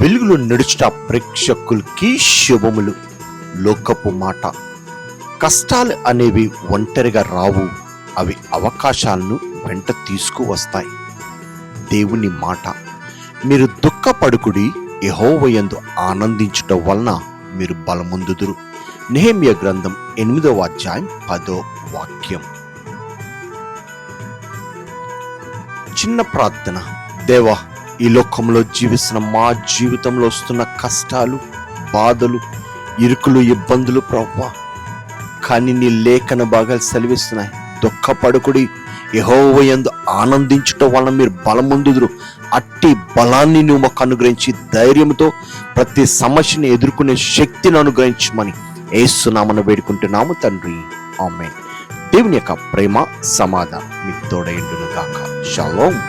వెలుగులో నడుచుట ప్రేక్షకులకి శుభములు. లోకపు మాట. కష్టాలు అనేవి ఒంటరిగా రావు, అవి అవకాశాలను వెంట తీసుకువస్తాయి. దేవుని మాట, మీరు దుఃఖపడుకుడి, యెహోవాయందు ఆనందించుట వలన మీరు బలముందుదురు. నెహెమ్యా గ్రంథం 8వ అధ్యాయం 10వ వాక్యం. చిన్న ప్రార్థన. దేవా, ఈ లోకంలో జీవిస్తున్న మా జీవితంలో వస్తున్న కష్టాలు, బాధలు, ఇరుకులు, ఇబ్బందులు ప్రభువా, కానీ నీ లేఖన భాగాలు సెలవిస్తున్నాయి. దుఃఖపడుకుడి, యెహోవాయందు ఆనందించుట వలన మీరు బలముందుదురు. అట్టి బలాన్ని నువ్వు మాకు అనుగ్రహించి ధైర్యంతో ప్రతి సమస్యని ఎదుర్కొనే శక్తిని అనుగ్రహించమని యేసు నామమున వేడుకుంటున్నాము తండ్రి, ఆమేన్. దేవుని యొక్క ప్రేమ, సమాధానం మీకు తోడైండును గాక. షాలోమ్.